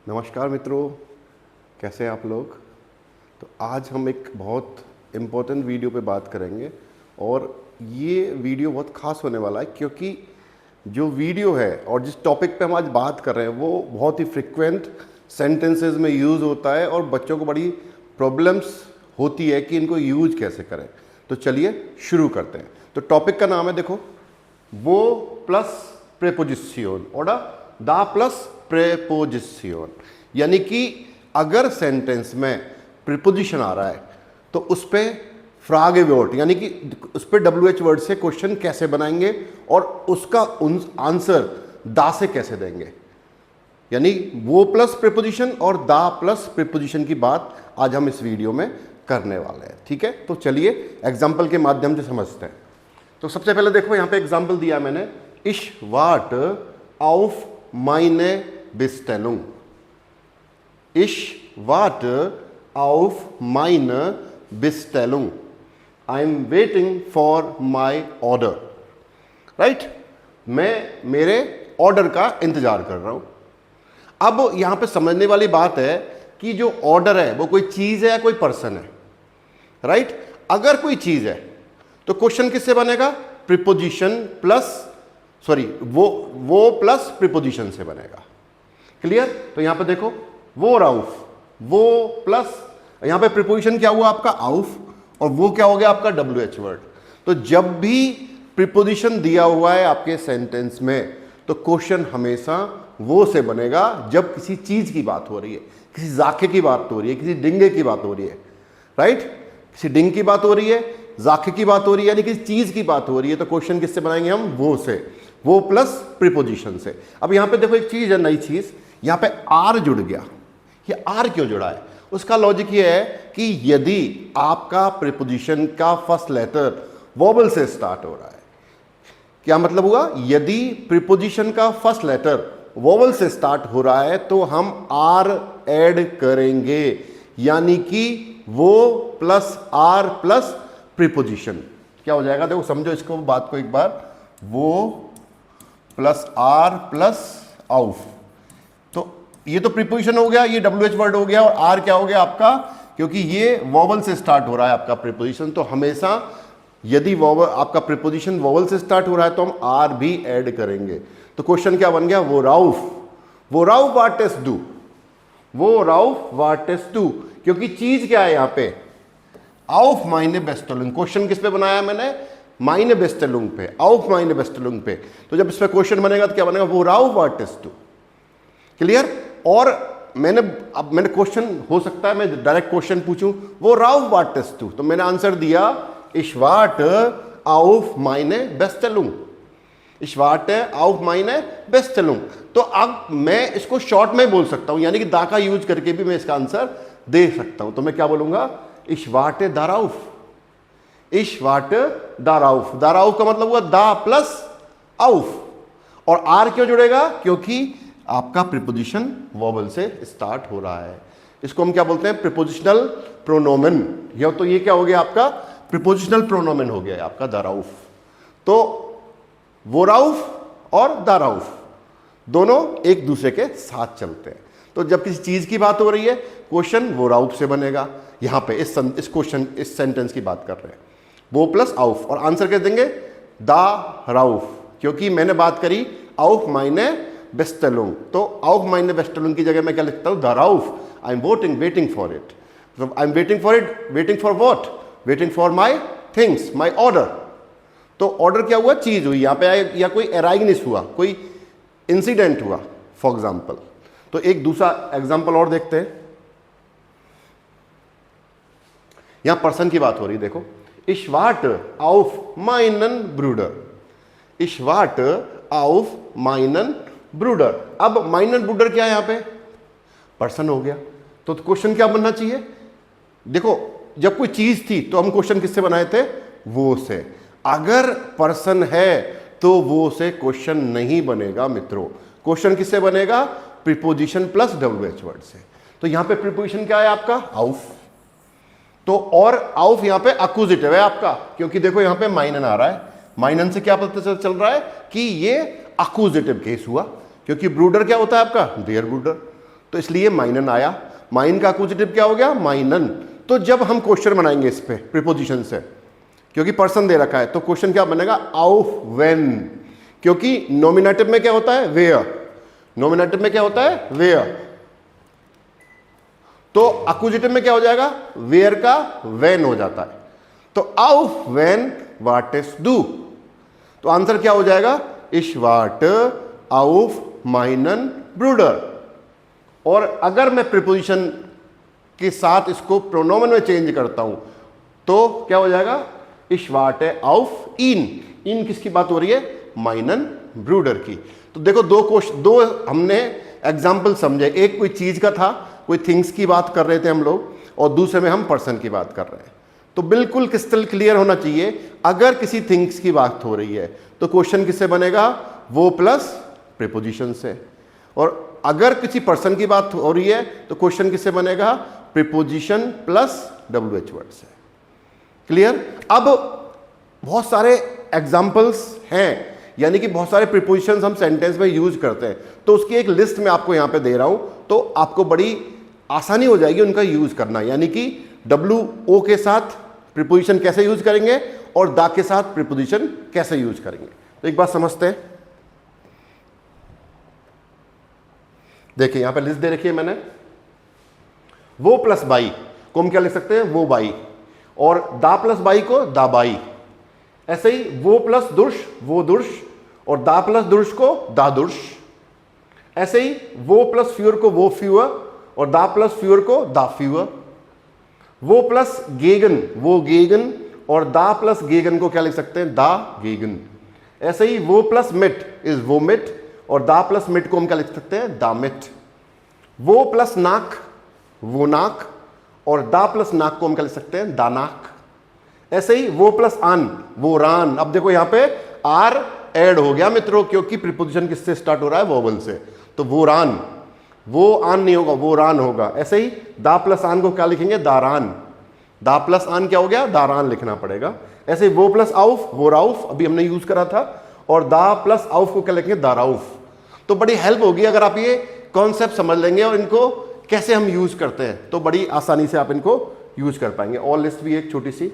नमस्कार मित्रों, कैसे हैं आप लोग। तो आज हम एक बहुत इम्पोर्टेंट वीडियो पे बात करेंगे और ये वीडियो बहुत ख़ास होने वाला है क्योंकि जो वीडियो है और जिस टॉपिक पे हम आज बात कर रहे हैं वो बहुत ही फ्रिक्वेंट सेंटेंसेस में यूज़ होता है और बच्चों को बड़ी प्रॉब्लम्स होती है कि इनको यूज कैसे करें। तो चलिए शुरू करते हैं। तो टॉपिक का नाम है, देखो, वो प्लस प्रेपोजिशन और दा प्लस प्रेपोजिशन। यानी कि अगर सेंटेंस में प्रीपोजिशन आ रहा है तो उस पर फ्रागे वर्ड यानी कि उस पर WH वर्ड से क्वेश्चन कैसे बनाएंगे और उसका आंसर दा से कैसे देंगे। यानी वो प्लस प्रीपोजिशन और दा प्लस प्रीपोजिशन की बात आज हम इस वीडियो में करने वाले हैं। ठीक है, तो चलिए एग्जाम्पल के माध्यम से समझते हैं। तो सबसे पहले देखो, यहाँ पे एग्जाम्पल दिया मैंने, इश वाट ऑफ माइने बेस्टेलुंग। इश वाट ऑफ माइने बेस्टेलुंग। I am waiting for my order. Right, मैं मेरे ऑर्डर का इंतजार कर रहा हूं। अब यहां पे समझने वाली बात है कि जो ऑर्डर है वो कोई चीज है या कोई पर्सन है। राइट, अगर कोई चीज है तो क्वेश्चन किससे बनेगा? प्रीपोजिशन प्लस वो प्लस प्रीपोजिशन से बनेगा। क्लियर? तो यहां पे देखो, वो राउफ, वो प्लस यहां पे प्रीपोजिशन क्या हुआ आपका? आउफ, और वो क्या हो गया आपका? WH word. तो जब भी प्रीपोजिशन दिया हुआ है आपके सेंटेंस में तो क्वेश्चन हमेशा वो से बनेगा जब किसी चीज की बात हो रही है, किसी जाके की बात हो रही है, किसी डिंगे की बात हो रही है। राइट, किसी डिंग की बात हो रही है, जाके की बात हो रही है, यानी किसी चीज की बात हो रही है तो क्वेश्चन किससे बनाएंगे हम? वो से, वो प्लस प्रीपोजिशन से। अब यहां पे देखो, एक चीज है, नई चीज, यहां पे आर जुड़ गया। ये आर क्यों जुड़ा है? उसका लॉजिक ये है कि यदि आपका प्रीपोजिशन का फर्स्ट लेटर वोबल से स्टार्ट हो रहा है, क्या मतलब हुआ? यदि प्रीपोजिशन का फर्स्ट लेटर वोवल से स्टार्ट हो रहा है तो हम आर ऐड करेंगे, यानी कि वो प्लस आर प्लस प्रीपोजिशन क्या हो जाएगा? देखो समझो इसको, बात को एक बार, वो प्लस आर प्लस आउफ। तो ये तो प्रीपोजिशन हो गया, ये WH वर्ड हो गया, और आर क्या हो गया आपका? क्योंकि ये वोवल से स्टार्ट हो रहा है आपका प्रीपोजिशन, तो हमेशा यदि वोवल आपका प्रीपोजिशन वोवल से स्टार्ट हो रहा है तो हम आर भी ऐड करेंगे। तो क्वेश्चन क्या बन गया? वो राउफ व्हाट इज डू, वो राउफ व्हाट इज डू। क्योंकि चीज क्या है यहां पे? आउफ माइने बेस्टेलुंग। क्वेश्चन किस पे बनाया मैंने? माइने बेस्टेलुंग पे, आउफ माइने बेस्टेलुंग पे। तो जब इस पे क्वेश्चन बनेगा तो क्या बनेगा? वो Rauf what is do. Clear? और मैंने क्वेश्चन, हो सकता है मैं डायरेक्ट क्वेश्चन पूछूं, वो राउफ व्हाट इज डू, तो मैंने आंसर दिया इश वाट आउफ माइने बेस्टेलुंग। इश वाट आउफ माइने बेस्टेलुंग। तो अब मैं इसको शॉर्ट में बोल सकता हूं, यानी कि दा का यूज करके भी मैं इसका आंसर दे सकता हूं। तो मैं क्या बोलूंगा? इश वाट दाराउफ। इश वाट दाराउफ। दाराउफ का मतलब हुआ दा प्लस आउफ। और आर क्यों जुड़ेगा? क्योंकि आपका प्रीपोजिशन वोवल से स्टार्ट हो रहा है। इसको हम क्या बोलते हैं? प्रीपोजिशनल प्रोनोमेन। या तो ये क्या हो गया आपका? प्रीपोजिशनल प्रोनोमेन हो गया आपका दाराउफ। तो वो राउफ और दाराउफ दोनों एक दूसरे के साथ चलते हैं। तो जब किसी चीज की बात हो रही है क्वेश्चन वो राउफ से बनेगा। यहां पे इस क्वेश्चन, इस सेंटेंस की बात कर रहे हैं, वो प्लस आउफ, और आंसर क्या देंगे? दा राउफ। क्योंकि मैंने बात करी आउफ माइने बेस्टेलुंग, तो आउफ माइने बेस्टेलुंग की जगह मैं क्या लिखता हूं? दा राउफ। आई am waiting for it. I am waiting for it, waiting for what? Waiting for my things, my order. तो ऑर्डर क्या हुआ? चीज हुई यहां पे, या कोई अराइवनेस हुआ, कोई इंसिडेंट हुआ फॉर एग्जाम्पल। तो एक दूसरा एग्जाम्पल और देखते हैं। यहां पर्सन की बात हो रही है, देखो, इश वाट ऑफ माइनन ब्रूडर। इश वाट ऑफ माइनन ब्रूडर। अब माइनन ब्रूडर क्या है? यहां पे पर्सन हो गया। तो क्वेश्चन क्या बनना चाहिए? देखो, जब कोई चीज थी तो हम क्वेश्चन किससे बनाए थे? वो से। अगर पर्सन है तो वो से क्वेश्चन नहीं बनेगा मित्रों। क्वेश्चन किससे बनेगा? प्रीपोजिशन प्लस WH वर्ड से। तो यहां पे प्रीपोजिशन क्या है आपका? आउफ। तो और आउफ यहां पे अक्यूजिटिव है आपका, क्योंकि देखो यहां पे माइनन आ रहा है। माइनन से क्या पता चल रहा है कि ये अक्यूजिटिव केस हुआ, क्योंकि ब्रूडर क्या होता है आपका? There brother. तो इसलिए माइनन आया। माइन का अक्यूजेटिव क्या हो गया? माइनन। तो जब हम क्वेश्चन बनाएंगे इस पे प्रीपोजिशन से, क्योंकि पर्सन दे रखा है, तो क्वेश्चन क्या बनेगा? ऑफ व्हेन, क्योंकि नॉमिनेटिव में क्या होता है? वेयर। नॉमिनेटिव में क्या होता है? वेयर। तो अक्यूजेटिव में क्या हो जाएगा? वेयर का व्हेन हो जाता है। तो of when what is do, तो आंसर क्या हो जाएगा? इश वाट ऑफ माइनन ब्रूडर। और अगर मैं प्रीपोजिशन के साथ इसको प्रोनोमेन में चेंज करता हूं तो क्या हो जाएगा? इश वाट ऑफ इन। इन किसकी बात हो रही है? माइनन ब्रूडर की। तो देखो दो हमने एग्जाम्पल समझे। एक कोई चीज का था, कोई थिंग्स की बात कर रहे थे हम लोग, और दूसरे में हम पर्सन की बात कर रहे हैं। तो बिल्कुल क्रिस्टल क्लियर होना चाहिए, अगर किसी थिंग्स की बात हो रही है तो क्वेश्चन किससे बनेगा? वो प्लस प्रीपोजिशन से। और अगर किसी पर्सन की बात हो रही है तो क्वेश्चन किससे बनेगा? प्रीपोजिशन प्लस WH वर्ड से। क्लियर? अब बहुत सारे एग्जाम्पल्स हैं, यानी कि बहुत सारे प्रीपोजिशंस हम सेंटेंस में यूज करते हैं, तो उसकी एक लिस्ट मैं आपको यहां पे दे रहा हूं, तो आपको बड़ी आसानी हो जाएगी उनका यूज करना। यानी कि WO के साथ प्रीपोजिशन कैसे यूज करेंगे और दा के साथ प्रीपोजिशन कैसे यूज करेंगे। तो एक बात समझते हैं। देखिए यहां पे लिस्ट दे रखी है मैंने। वो प्लस बाई को हम क्या लिख सकते हैं? वो बाई। और दा प्लस बाई को दा बाई। ऐसे ही वो प्लस दुर्श वो दुर्श, और दा प्लस दुर्श को दा दुर्श। ऐसे ही वो प्लस फ्यूअर को वो फ्यूअर, और दा प्लस फ्यूअर को दा फ्यूअर। वो प्लस गेगन वो गेगन, और दा प्लस गेगन को क्या लिख सकते हैं? दा गेगन। ऐसे ही वो प्लस मिट इज वो मिट, और दा प्लस मिट को हम क्या लिख सकते हैं? दा मिट। वो प्लस नाक वो नाक, और दा प्लस नाक को हम क्या लिख सकते हैं? दा नाक। ऐसे ही वो प्लस आन वो रान। अब देखो यहां पे आर ऐड हो गया मित्रों, क्योंकि प्रीपोजिशन किससे स्टार्ट हो रहा है? वोवल से। तो वो रान, वो आन नहीं होगा, वो रान होगा। ऐसे ही दा प्लस आन को क्या लिखेंगे? दारान। दा प्लस आन क्या हो गया? दारान लिखना पड़ेगा। ऐसे वो प्लस आउफ वो राउफ, अभी हमने यूज करा था, और दा प्लस आउफ को क्या लिखेंगे? दाराउफ। तो बड़ी हेल्प होगी अगर आप ये कॉन्सेप्ट समझ लेंगे और इनको कैसे हम यूज करते हैं, तो बड़ी आसानी से आप इनको यूज कर पाएंगे। और लिस्ट भी एक छोटी सी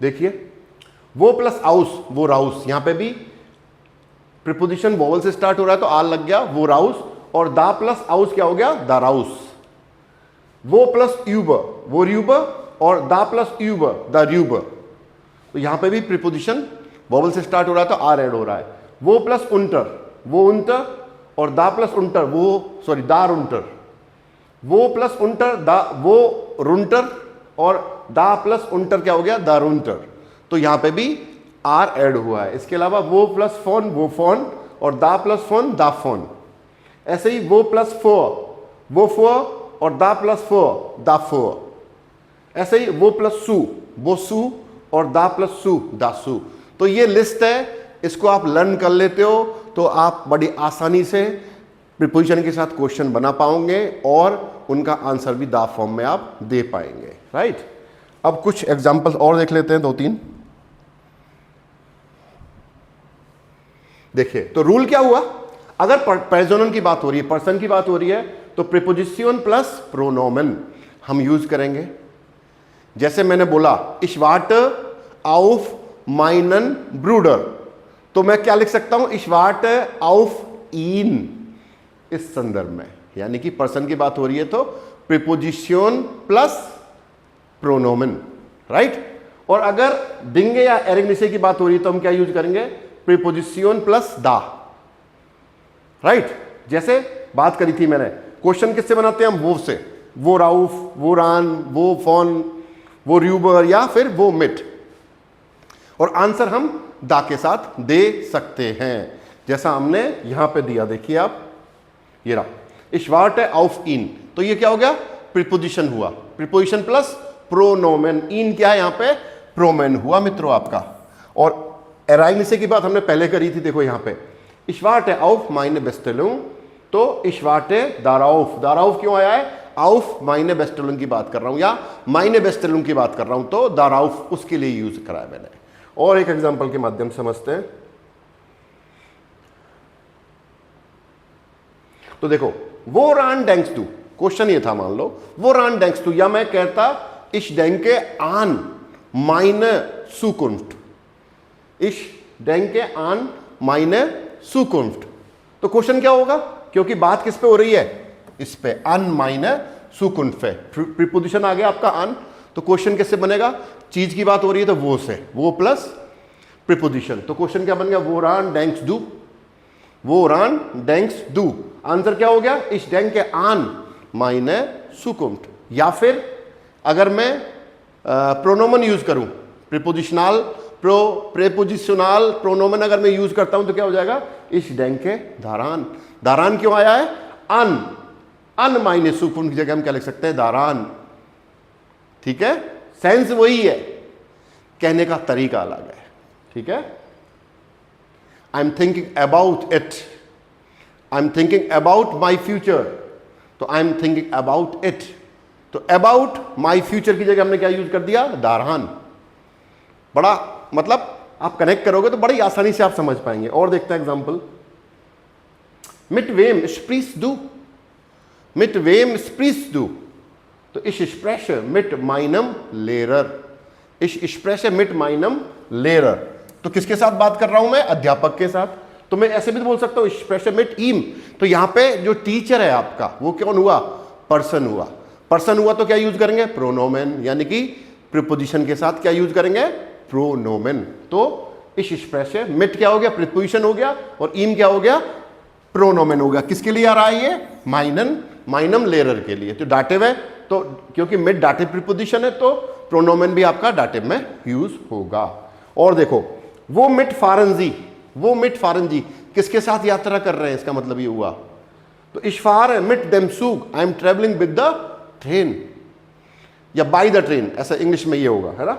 देखिए, वो प्लस आउस वो राउस। यहां पे भी प्रीपोजिशन वोवल से स्टार्ट हो रहा है तो आर लग गया वो राउस, और दा प्लस आउस क्या हो गया? दा राउस। वो प्लस यूबर वो र्यूबर, और दा प्लस यूबर दा र्यूबर। तो यहां पे भी प्रीपोजिशन वोवल से स्टार्ट हो रहा है तो आर ऐड हो रहा है। वो प्लस उंटर वो उंटर, और दा प्लस उंटर दा रुंटर। वो प्लस उंटर दा वो रुंटर, और दा प्लस उंटर क्या हो गया? दा रुंटर। तो यहां पे भी आर ऐड हुआ है। इसके अलावा वो प्लस फोन वो फोन, और दा प्लस फोन दा फोन। ऐसे ही वो प्लस फोर वो फोर, और दा प्लस फोर दा फोर। ऐसे ही वो प्लस सू वो सू, और दा प्लस सू दा सू। तो ये लिस्ट है, इसको आप लर्न कर लेते हो तो आप बड़ी आसानी से प्रीपोजिशन के साथ क्वेश्चन बना पाओगे और उनका आंसर भी दा फॉर्म में आप दे पाएंगे। राइट? अब कुछ एग्जांपल्स और देख लेते हैं, 2-3। देखिए, तो रूल क्या हुआ? अगर पर्सोनल की बात हो रही है, पर्सन की बात हो रही है, तो प्रीपोजिशन प्लस प्रोनोमेन हम यूज करेंगे। जैसे मैंने बोला इश वाट ऑफ माइनन ब्रूडर, तो मैं क्या लिख सकता हूं? इश वाट ऑफ इन इस संदर्भ में, यानी कि पर्सन की बात हो रही है तो प्रीपोजिशन प्लस प्रोनोमेन। राइट? और अगर डिंगे या एरिग्निसे की बात हो रही है तो हम क्या यूज करेंगे? प्रीपोजिशन प्लस दा। राइट? जैसे बात करी थी मैंने, क्वेश्चन किससे बनाते हैं हम? वो से। वो राउफ वो रान वो फोन वो र्यूबर, या फिर वो मिट, और आंसर हम दा के साथ दे सकते हैं, जैसा हमने यहां पे दिया। देखिए आप, ये रहा इश वाट ऑफ इन, तो ये क्या हो गया? प्रीपोजिशन हुआ, प्रीपोजिशन प्लस प्रोनोमेन। इन क्या है यहां पे? प्रोमेन हुआ मित्रों आपका। और एराइग्निसे की बात हमने पहले करी थी। देखो यहां पे इश वाट ऑफ माइने बेस्टेलुंग, तो इश वाट दाराउफ, दाराउफ क्यों आया है? आउफ माइने बेस्टेलुंग की बात कर रहा हूं, या माइने बेस्टेलुंग की बात कर रहा हूं, तो दाराउफ उसके लिए यूज करा है मैंने। और एक एग्जांपल के माध्यम से समझते हैं। तो देखो woran denkst du, क्वेश्चन ये था, मान लो woran denkst du, या मैं कहता ich denke an meine Zukunft, ich denke an meine Zukunft। तो क्वेश्चन क्या होगा, क्योंकि बात किस पे हो रही है, इस पे an meine Zukunft पे प्रीपोजिशन आ गया आपका an, तो क्वेश्चन किससे बनेगा, चीज की बात हो रही है तो वो से, वो प्लस प्रीपोजिशन। तो क्वेश्चन क्या बन गया, woran denkst du, woran denkst du। Answer क्या हो गया, ich denke an meine Zukunft। या फिर अगर मैं प्रोनोमन यूज करूं, प्रीपोजिशनल प्रेपोजिशनल प्रोनोमन अगर मैं यूज करता हूं तो क्या हो जाएगा, ich denke daran। दारान क्यों आया है, अन meine Zukunft की जगह हम क्या लिख सकते हैं, दारान। ठीक है, सेंस वही है, कहने का तरीका अलग है। ठीक है, I am thinking about it, I am thinking about my future, तो I am thinking about it, तो अबाउट माई फ्यूचर की जगह हमने क्या यूज कर दिया, दारान। बड़ा मतलब आप कनेक्ट करोगे तो बड़ी आसानी से आप समझ पाएंगे। और देखते हैं एग्जांपल, मिट वेम स्प्रीस दू, मिट वेम स्प्रीस दू, तो ich spreche mit meinem Lehrer, ich spreche mit meinem Lehrer, तो किसके साथ बात कर रहा हूं मैं, अध्यापक के साथ। तो मैं ऐसे भी बोल सकता हूं ich spreche mit ihm, तो यहां पे जो टीचर है आपका वो कौन हुआ, पर्सन हुआ। पर्सन हुआ तो क्या यूज करेंगे, प्रोनोमेन, यानी कि प्रीपोजिशन के साथ क्या यूज करेंगे, प्रोनोमेन। तो ich spreche mit क्या हो गया, प्रीपोजिशन हो गया, और ihm क्या हो गया, प्रोनोमेन हो गया। किसके लिए आ रहा है ये, माइनम लेरर के लिए। तो डाटिव है, तो क्योंकि मिड डाटिव प्रीपोजिशन है तो प्रोनोमेन भी आपका डाटिव में यूज होगा। और देखो वो मिट फारंजी, वो मिट फारंजी किसके साथ यात्रा कर रहे हैं, इसका मतलब ये हुआ, तो ich fahre mit dem Zug, I am traveling with the train, या बाय द ट्रेन, ऐसा इंग्लिश में ये होगा, है ना।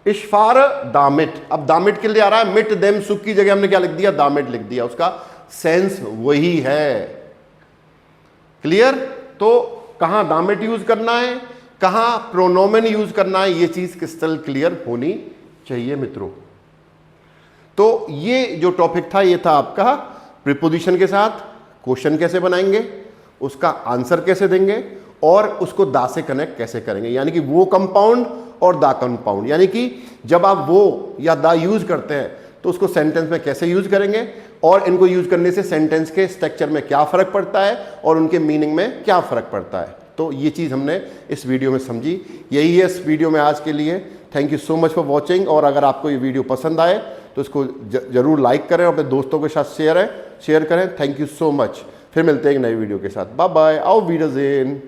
ich fahre damit, अब damit के लिए आ रहा है, mit dem Zug की जगह हमने क्या लिख दिया, damit लिख दिया, उसका सेंस वही है। क्लियर, तो कहां दामिट यूज करना है, कहां प्रोनोमेन यूज करना है, ये चीज क्रिस्टल क्लियर होनी चाहिए मित्रों। तो ये जो टॉपिक था ये था आपका प्रीपोजिशन के साथ क्वेश्चन कैसे बनाएंगे, उसका आंसर कैसे देंगे, और उसको दा से कनेक्ट कैसे करेंगे, यानी कि वो कंपाउंड और दा कंपाउंड, यानी कि जब आप वो या दा यूज करते हैं तो उसको सेंटेंस में कैसे यूज करेंगे, और इनको यूज करने से सेंटेंस के स्ट्रक्चर में क्या फर्क पड़ता है और उनके मीनिंग में क्या फर्क पड़ता है। तो ये चीज़ हमने इस वीडियो में समझी, यही है इस वीडियो में आज के लिए। Thank you so much for watching, और अगर आपको ये वीडियो पसंद आए तो इसको जरूर लाइक करें और अपने दोस्तों के साथ शेयर करें। थैंक यू सो मच, फिर मिलते हैं एक नई वीडियो के साथ। बाय बाय, आओ वीडियोज़ इन।